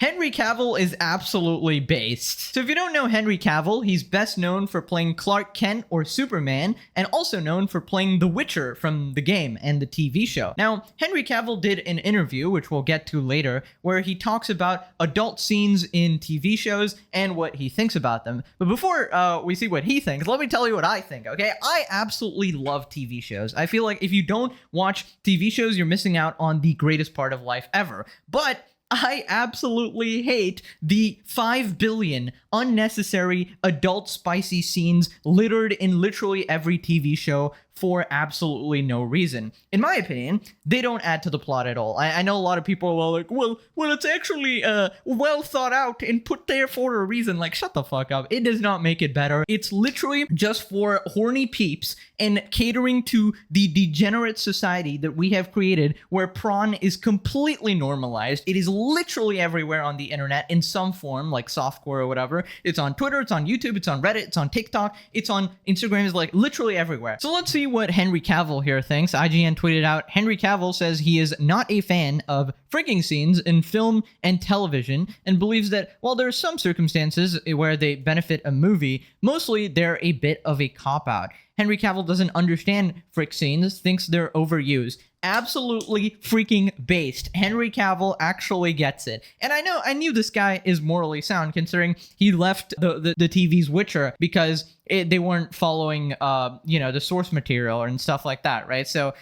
Henry Cavill is absolutely based. So if you don't know Henry Cavill, he's best known for playing Clark Kent or Superman, and also known for playing The Witcher from the game and the TV show. Now, Henry Cavill did an interview, which we'll get to later, where he talks about adult scenes in TV shows and what he thinks about them. But before we see what he thinks, let me tell you what I think, okay? I absolutely love TV shows. I feel like if you don't watch TV shows, you're missing out on the greatest part of life ever. But I absolutely hate the 5 billion unnecessary adult spicy scenes littered in literally every TV show for absolutely no reason. In my opinion, they don't add to the plot at all. I know a lot of people are like, well, it's actually well thought out and put there for a reason. Like, shut the fuck up. It does not make it better. It's literally just for horny peeps and catering to the degenerate society that we have created, where prawn is completely normalized. It is literally everywhere on the internet in some form, like softcore or whatever. It's on Twitter, it's on YouTube, it's on Reddit, it's on TikTok, it's on Instagram, it's like literally everywhere. So let's see what Henry Cavill here thinks. IGN tweeted out, Henry Cavill says he is not a fan of freaking scenes in film and television and believes that while there are some circumstances where they benefit a movie, mostly they're a bit of a cop-out. Henry Cavill doesn't understand frick scenes, thinks they're overused. Absolutely freaking based. Henry Cavill actually gets it. And I knew this guy is morally sound, considering he left the TV's Witcher because they weren't following, the source material and stuff like that, right? So,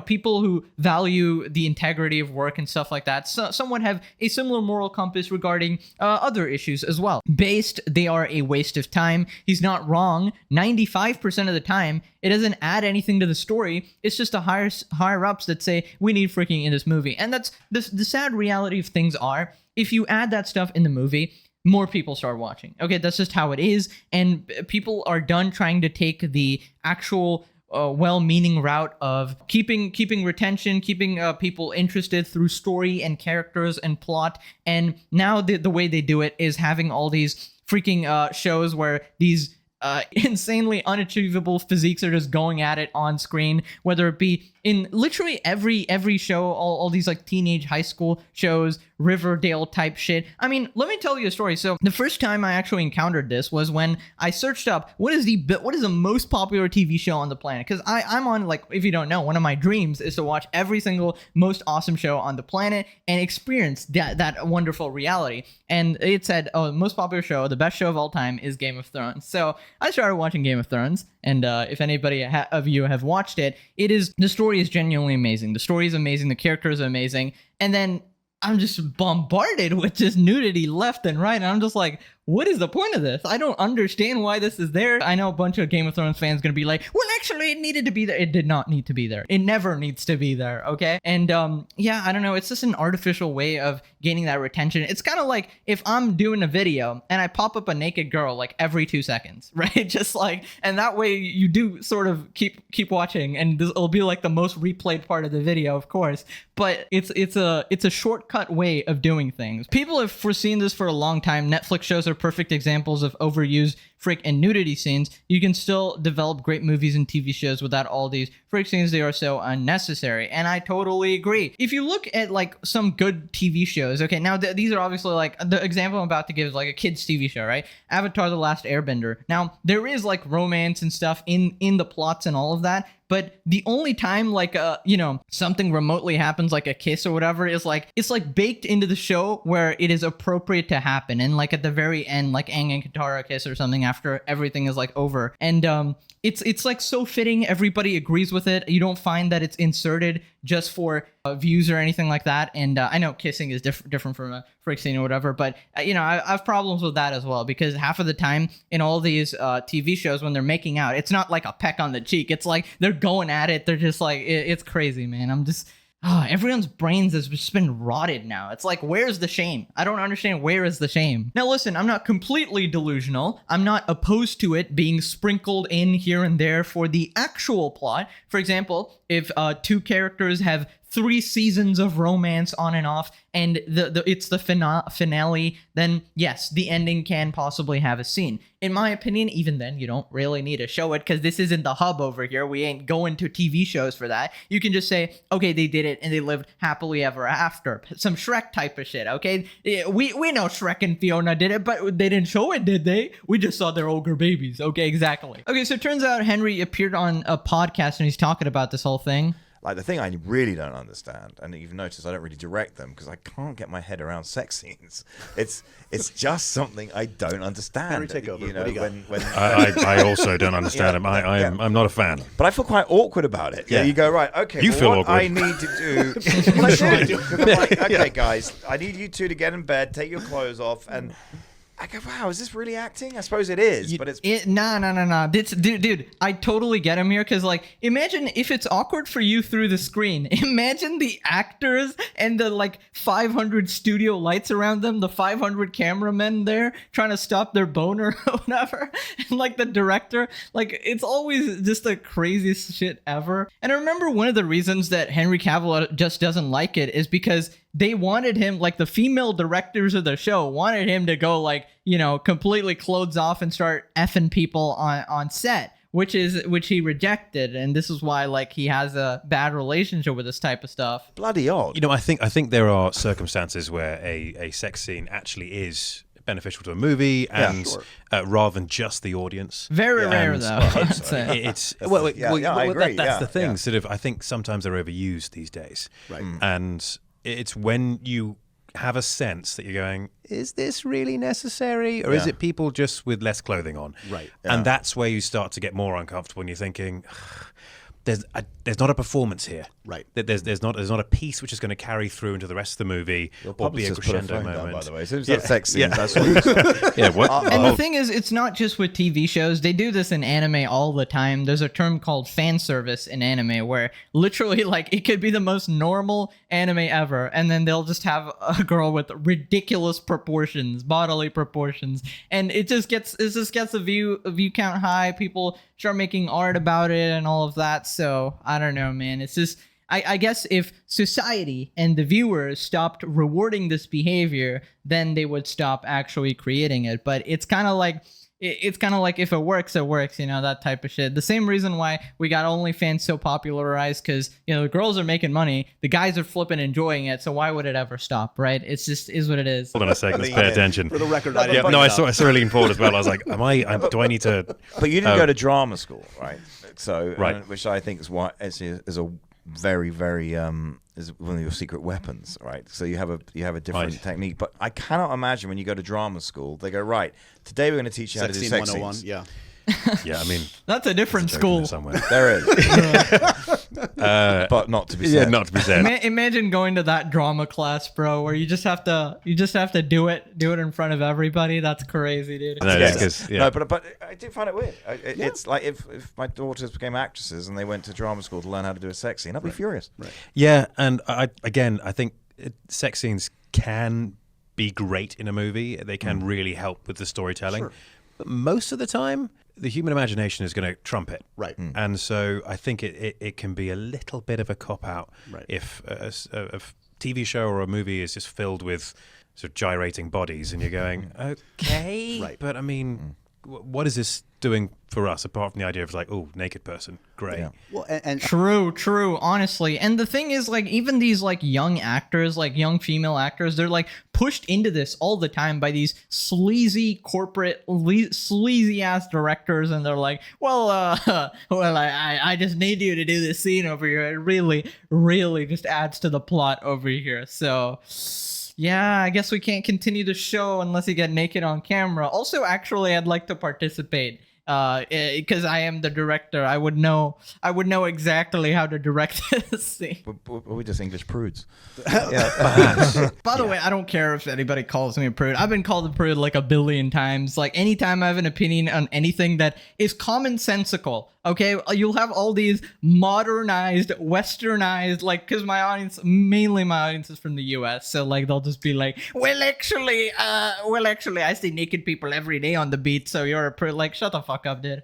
people who value the integrity of work and stuff like that, somewhat have a similar moral compass regarding other issues as well. Based, they are a waste of time. He's not wrong. 95% of the time, it doesn't add anything to the story. It's just the higher ups that say, we need freaking in this movie. And that's the sad reality of things are, if you add that stuff in the movie, more people start watching. Okay, that's just how it is. And people are done trying to take the actual well-meaning route of keeping retention, keeping people interested through story and characters and plot. And now the way they do it is having all these freaking shows where these insanely unachievable physiques are just going at it on screen, whether it be in literally every show, all these like teenage high school shows, Riverdale type shit. I mean, let me tell you a story. So the first time I actually encountered this was when I searched up what is the most popular TV show on the planet, because I'm on, like, if you don't know, one of my dreams is to watch every single most awesome show on the planet and experience that wonderful reality. And it said, oh, most popular show, the best show of all time is Game of Thrones. So I started watching Game of Thrones, and if anybody of you have watched it, the story is genuinely amazing. The story is amazing. The characters are amazing. And then I'm just bombarded with just nudity left and right. And I'm just like, what is the point of this? I don't understand why this is there. I know a bunch of Game of Thrones fans going to be like, well, actually, it needed to be there. It did not need to be there. It never needs to be there, okay? And yeah, I don't know. It's just an artificial way of gaining that retention. It's kind of like if I'm doing a video and I pop up a naked girl like every 2 seconds, right? Just like, and that way you do sort of keep watching, and this will be like the most replayed part of the video, of course. But it's a shortcut way of doing things. People have foreseen this for a long time. Netflix shows are perfect examples of overused frick and nudity scenes. You can still develop great movies and TV shows without all these frick scenes. They are so unnecessary, and I totally agree. If you look at like some good TV shows, okay, now these are obviously like the example I'm about to give is like a kids TV show, right? Avatar: The Last Airbender. Now there is like romance and stuff in the plots and all of that, but the only time like something remotely happens, like a kiss or whatever, is like it's like baked into the show where it is appropriate to happen, and like at the very end, like Aang and Katara kiss or something after everything is like over, and it's like so fitting. Everybody agrees with it. You don't find that it's inserted just for views or anything like that. And I know kissing is different from a frick scene or whatever, but I have problems with that as well, because half of the time in all these TV shows when they're making out, it's not like a peck on the cheek. It's like they're going at it. They're just like, it's crazy, man. I'm just... everyone's brains has just been rotted now. It's like, where's the shame? I don't understand. Where is the shame? Now, listen, I'm not completely delusional. I'm not opposed to it being sprinkled in here and there for the actual plot. For example, if two characters have 3 seasons of romance on and off, and it's the finale, then yes, the ending can possibly have a scene. In my opinion, even then, you don't really need to show it, because this isn't the hub over here. We ain't going to TV shows for that. You can just say, okay, they did it and they lived happily ever after. Some Shrek type of shit, okay? We know Shrek and Fiona did it, but they didn't show it, did they? We just saw their ogre babies. Okay, exactly. Okay, so it turns out Henry appeared on a podcast and he's talking about this whole thing. Like, the thing I really don't understand, and you've noticed I don't really direct them because I can't get my head around sex scenes. It's just something I don't understand. Henry, take over. You know, when I also don't understand him. I'm not a fan. But I feel quite awkward about it. Yeah, you go, right, okay, You feel what awkward. I need to do... Well, I do. I'm like, okay, guys, I need you two to get in bed, take your clothes off, and... I go, wow, is this really acting? I suppose it is, but it's... Nah. Dude, I totally get him here, because, like, imagine if it's awkward for you through the screen. Imagine the actors and the, like, 500 studio lights around them, the 500 cameramen there trying to stop their boner or whatever, and, like, the director. Like, it's always just the craziest shit ever. And I remember one of the reasons that Henry Cavill just doesn't like it is because they wanted him, like, the female directors of the show wanted him to go, like, you know, completely clothes off and start effing people on set, which he rejected, and this is why, like, he has a bad relationship with this type of stuff. bloody odd. You know, I think there are circumstances where a sex scene actually is beneficial to a movie, and rather than just the audience. Very rare, though. I'd say. I agree. That's the thing. Sort of, I think sometimes they're overused these days, Right. And it's when you have a sense that you're going, is this really necessary, or is it people just with less clothing on? Right. And that's where you start to get more uncomfortable, and you're thinking, there's not a performance here. Right. There's not a piece which is going to carry through into the rest of the movie or be a crescendo moment. By the way, as soon as that sex scene, that's what And the thing is, it's not just with TV shows. They do this in anime all the time. There's a term called fan service in anime where literally, like, it could be the most normal anime ever, and then they'll just have a girl with ridiculous proportions, bodily proportions, and it just gets a view count high. People start making art about it and all of that. So I don't know, man. It's just, I guess if society and the viewers stopped rewarding this behavior, then they would stop actually creating it. But it's kind of like if it works, it works, you know, that type of shit. The same reason why we got OnlyFans so popularized, because, you know, the girls are making money, the guys are flipping enjoying it, so why would it ever stop, right? It's just is what it is. Hold on a second, let's pay attention. For the record, I saw leaning forward as well. I was like, do I need to... But you didn't go to drama school, right? So, Right. which I think is why is a very, very is one of your secret weapons, right? So you have a different technique. But I cannot imagine when you go to drama school, they go, right, today we're going to teach you how to do sex 101, scenes. yeah. Yeah, I mean... That's a different there's a joke in school. there somewhere. There is. But not to be said. Yeah, not to be said. Imagine going to that drama class, bro, where you just have to do it in front of everybody. That's crazy, dude. No, Yes. because, yeah. No, but I do find it weird. It's like if my daughters became actresses and they went to drama school to learn how to do a sex scene, I'd be furious. Right. Yeah, and I think sex scenes can be great in a movie. They can really help with the storytelling. Sure. But most of the time, the human imagination is going to trump it. Right. And so I think it can be a little bit of a cop-out Right. if a TV show or a movie is just filled with sort of gyrating bodies and you're going, okay, Right. but I mean, what is this doing for us apart from the idea of like, oh, naked person, great. Yeah. Well, and True, honestly. And the thing is, like, even these, like, young actors, like, young female actors, they're, like, pushed into this all the time by these sleazy corporate, sleazy-ass directors, and they're like, I just need you to do this scene over here. It really just adds to the plot over here. So... yeah, I guess we can't continue the show unless you get naked on camera. Also, actually, I'd like to participate because I am the director. I would know exactly how to direct this scene. We're just English prudes. By the way, I don't care if anybody calls me a prude. I've been called a prude like a billion times. Like, anytime I have an opinion on anything that is commonsensical, okay? You'll have all these modernized, westernized, like, because my audience is from the US. So, like, they'll just be like, well, actually, I see naked people every day on the beat. So you're a prude. Like, shut the fuck up, dude.